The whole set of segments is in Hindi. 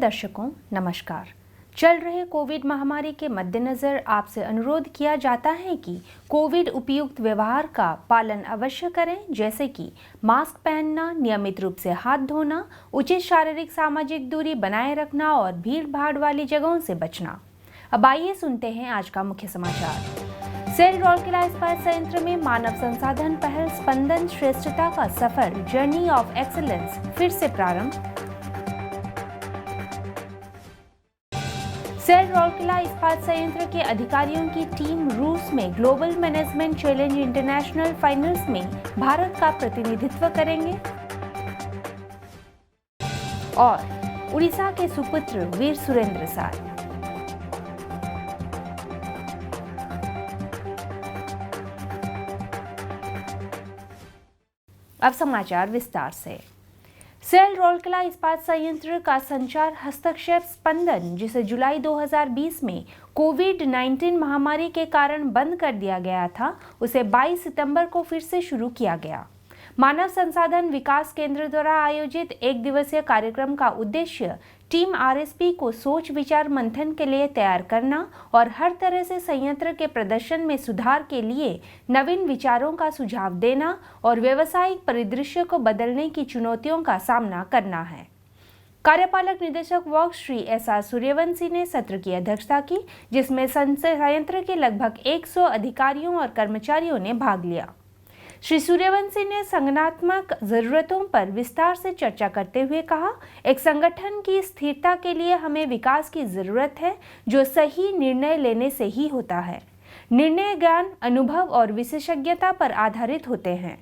दर्शकों नमस्कार। चल रहे कोविड महामारी के मद्देनजर आपसे अनुरोध किया जाता है कि कोविड उपयुक्त व्यवहार का पालन अवश्य करें, जैसे कि मास्क पहनना, नियमित रूप से हाथ धोना, उचित शारीरिक सामाजिक दूरी बनाए रखना और भीड़ भाड़ वाली जगहों से बचना। अब आइए सुनते हैं आज का मुख्य समाचार। सेल राउरकेला इस्पात संयंत्र में मानव संसाधन पहल स्पंदन श्रेष्ठता का सफर जर्नी ऑफ एक्सीलेंस फिर से प्रारंभ। सेल राउरकेला इस्पात संयंत्र के अधिकारियों की टीम रूस में global management challenge international finals में भारत का प्रतिनिधित्व करेंगे। और उड़ीसा के सुपुत्र वीर सुरेंद्र साय। अब समाचार विस्तार से। सेल राउरकेला इस्पात संयंत्र का संचार हस्तक्षेप स्पंदन, जिसे जुलाई 2020 में कोविड-19 महामारी के कारण बंद कर दिया गया था, उसे 22 सितंबर को फिर से शुरू किया गया। मानव संसाधन विकास केंद्र द्वारा आयोजित एक दिवसीय कार्यक्रम का उद्देश्य टीम आरएसपी को सोच विचार मंथन के लिए तैयार करना और हर तरह से संयंत्र के प्रदर्शन में सुधार के लिए नवीन विचारों का सुझाव देना और व्यावसायिक परिदृश्य को बदलने की चुनौतियों का सामना करना है। कार्यपालक निदेशक वर्ग श्री एस.आर. सूर्यवंशी ने सत्र की अध्यक्षता की, जिसमें संयंत्र के लगभग 100 अधिकारियों और कर्मचारियों ने भाग लिया। श्री सूर्यवंशी ने संगठनात्मक जरूरतों पर विस्तार से चर्चा करते हुए कहा, एक संगठन की स्थिरता के लिए हमें विकास की जरूरत है, जो सही निर्णय लेने से ही होता है। निर्णय ज्ञान, अनुभव और विशेषज्ञता पर आधारित होते हैं।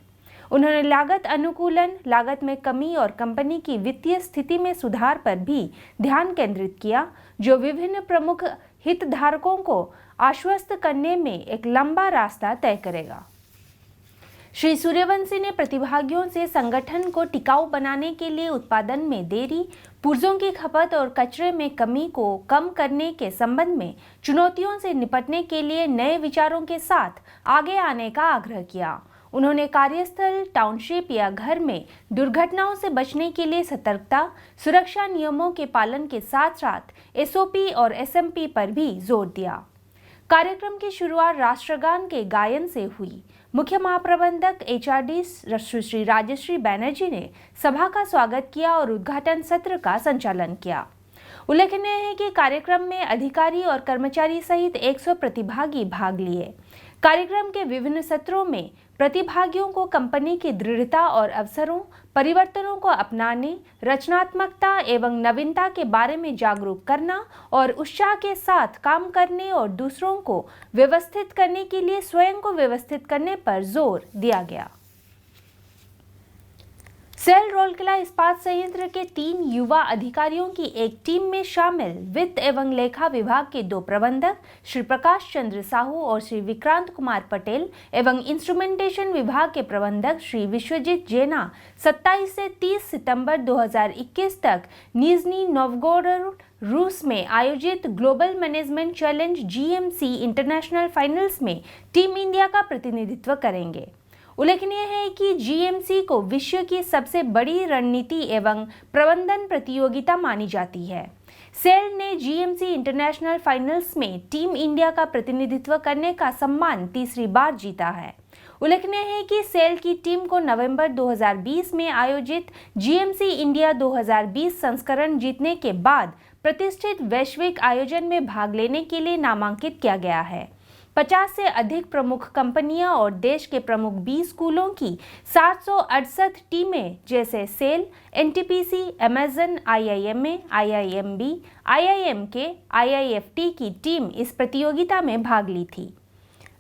उन्होंने लागत अनुकूलन, लागत में कमी और कंपनी की वित्तीय स्थिति में सुधार पर भी ध्यान केंद्रित किया, जो विभिन्न प्रमुख हितधारकों को आश्वस्त करने में एक लंबा रास्ता तय करेगा। श्री सूर्यवंशी ने प्रतिभागियों से संगठन को टिकाऊ बनाने के लिए उत्पादन में देरी, पुर्जों की खपत और कचरे में कमी को कम करने के संबंध में चुनौतियों से निपटने के लिए नए विचारों के साथ आगे आने का आग्रह किया। उन्होंने कार्यस्थल, टाउनशिप या घर में दुर्घटनाओं से बचने के लिए सतर्कता, सुरक्षा नियमों के पालन के साथ साथ एसओपी और एसएमपी पर भी जोर दिया। कार्यक्रम की शुरुआत राष्ट्रगान के गायन से हुई। मुख्य महाप्रबंधक एचआरडी श्री राजश्री बैनर्जी ने सभा का स्वागत किया और उद्घाटन सत्र का संचालन किया। उल्लेखनीय है कि कार्यक्रम में अधिकारी और कर्मचारी सहित 100 प्रतिभागी भाग लिए। कार्यक्रम के विभिन्न सत्रों में प्रतिभागियों को कंपनी की दृढ़ता और अवसरों, परिवर्तनों को अपनाने, रचनात्मकता एवं नवीनता के बारे में जागरूक करना और उत्साह के साथ काम करने और दूसरों को व्यवस्थित करने के लिए स्वयं को व्यवस्थित करने पर जोर दिया गया। सेल राउरकेला इस्पात संयंत्र के 3 युवा अधिकारियों की एक टीम में शामिल वित्त एवं लेखा विभाग के 2 प्रबंधक श्री प्रकाश चंद्र साहू और श्री विक्रांत कुमार पटेल एवं इंस्ट्रूमेंटेशन विभाग के प्रबंधक श्री विश्वजीत जैना 27 से 30 सितंबर 2021 तक निजनी नोवगोरोड रूस में आयोजित global management challenge GMC international finals में टीम इंडिया का प्रतिनिधित्व करेंगे। उल्लेखनीय है कि जीएमसी को विश्व की सबसे बड़ी रणनीति एवं प्रबंधन प्रतियोगिता मानी जाती है। सेल ने जीएमसी इंटरनेशनल फाइनल्स में टीम इंडिया का प्रतिनिधित्व करने का सम्मान तीसरी बार जीता है। उल्लेखनीय है कि सेल की टीम को नवंबर 2020 में आयोजित जीएमसी इंडिया 2020 संस्करण जीतने के बाद प्रतिष्ठित वैश्विक आयोजन में भाग लेने के लिए नामांकित किया गया है। 50 से अधिक प्रमुख कंपनियां और देश के प्रमुख 20 स्कूलों की 768 टीमें जैसे SAIL, NTPC, Amazon, IIMA, IIMB, IIMK, IIFT की टीम इस प्रतियोगिता में भाग ली थी।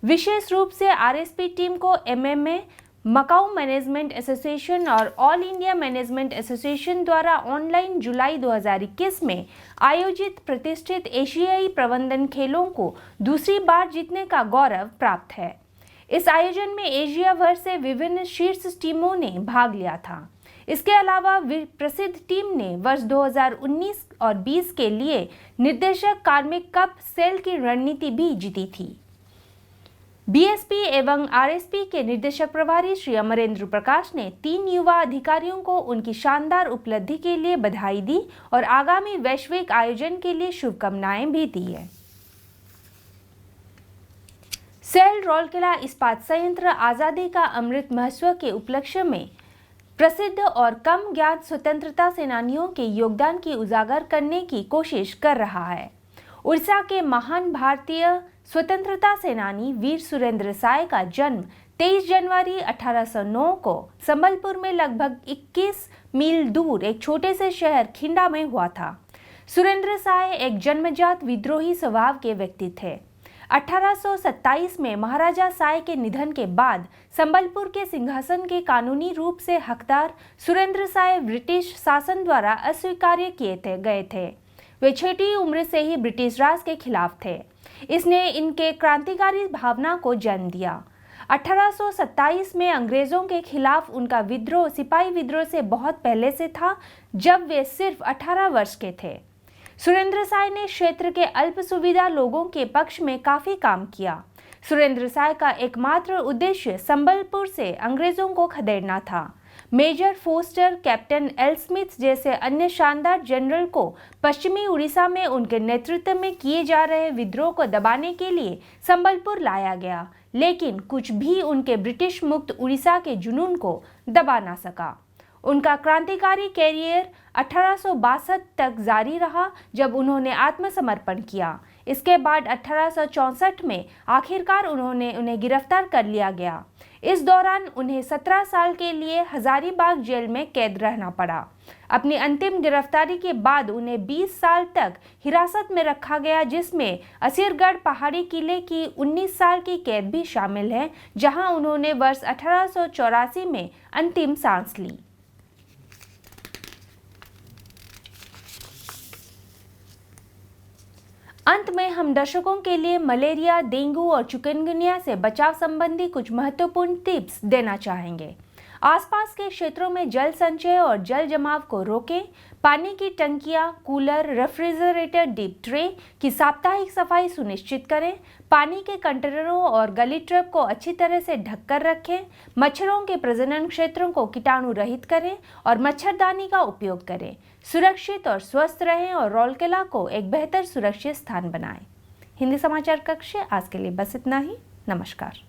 विशेष रूप से आरएसपी टीम को एमएमए, मकाऊ मैनेजमेंट एसोसिएशन और ऑल इंडिया मैनेजमेंट एसोसिएशन द्वारा ऑनलाइन जुलाई 2021 में आयोजित प्रतिष्ठित एशियाई प्रबंधन खेलों को दूसरी बार जीतने का गौरव प्राप्त है। इस आयोजन में एशिया भर से विभिन्न शीर्ष टीमों ने भाग लिया था। इसके अलावा प्रसिद्ध टीम ने वर्ष 2019 और 20 के लिए निर्देशक कार्मिक कप सेल की रणनीति भी जीती थी। बीएसपी एवं आरएसपी के निदेशक प्रभारी श्री अमरेंद्र प्रकाश ने 3 युवा अधिकारियों को उनकी शानदार उपलब्धि के लिए बधाई दी और आगामी वैश्विक आयोजन के लिए शुभकामनाएं भी दी है। सेल राउरकेला इस्पात संयंत्र आज़ादी का अमृत महोत्सव के उपलक्ष्य में प्रसिद्ध और कम ज्ञात स्वतंत्रता सेनानियों के योगदान की उजागर करने की कोशिश कर रहा है। उड़ीसा के महान भारतीय स्वतंत्रता सेनानी वीर सुरेंद्र साय का जन्म 23 जनवरी 1809 को संबलपुर में लगभग 21 मील दूर एक छोटे से शहर खिंडा में हुआ था। सुरेंद्र साय एक जन्मजात विद्रोही स्वभाव के व्यक्ति थे। 1827 में महाराजा साय के निधन के बाद संबलपुर के सिंहासन के कानूनी रूप से हकदार सुरेंद्र साय ब्रिटिश शासन द्वारा अस्वीकार्य गए थे। वे छोटी उम्र से ही ब्रिटिश राज के खिलाफ थे। इसने इनके क्रांतिकारी भावना को जन्म दिया। 1827 में अंग्रेजों के खिलाफ उनका विद्रोह सिपाही विद्रोह से बहुत पहले से था, जब वे सिर्फ 18 वर्ष के थे। सुरेंद्र साय ने क्षेत्र के अल्प सुविधा लोगों के पक्ष में काफी काम किया। सुरेंद्र साय का एकमात्र उद्देश्य संबलपुर से अंग्रेजों को खदेड़ना था। Major Foster, captain L Smith जैसे अन्य शानदार जनरल को पश्चिमी उड़ीसा में उनके नेतृत्व में किए जा रहे विद्रोह को दबाने के लिए संबलपुर लाया गया, लेकिन कुछ भी उनके ब्रिटिश मुक्त उड़ीसा के जुनून को दबा ना सका। उनका क्रांतिकारी कैरियर 1862 तक जारी रहा, जब उन्होंने आत्मसमर्पण किया। इसके बाद 1864 में आखिरकार उन्हें गिरफ्तार कर लिया गया। इस दौरान उन्हें 17 साल के लिए हजारीबाग जेल में कैद रहना पड़ा। अपनी अंतिम गिरफ्तारी के बाद उन्हें 20 साल तक हिरासत में रखा गया, जिसमें असीरगढ़ पहाड़ी किले की 19 साल की कैद भी शामिल है, जहां उन्होंने वर्ष 1884 में अंतिम सांस ली। अंत में हम दर्शकों के लिए मलेरिया, डेंगू और चिकनगुनिया से बचाव संबंधी कुछ महत्वपूर्ण टिप्स देना चाहेंगे। आसपास के क्षेत्रों में जल संचय और जल जमाव को रोकें। पानी की टंकियां, कूलर, रेफ्रिजरेटर, डीप ट्रे की साप्ताहिक सफाई सुनिश्चित करें। पानी के कंटेनरों और गली ट्रैप को अच्छी तरह से ढककर रखें। मच्छरों के प्रजनन क्षेत्रों को कीटाणु रहित करें और मच्छरदानी का उपयोग करें। सुरक्षित और स्वस्थ रहें और राउरकेला को एक बेहतर सुरक्षित स्थान बनाएं। हिंदी समाचार कक्ष आज के लिए बस इतना ही। नमस्कार।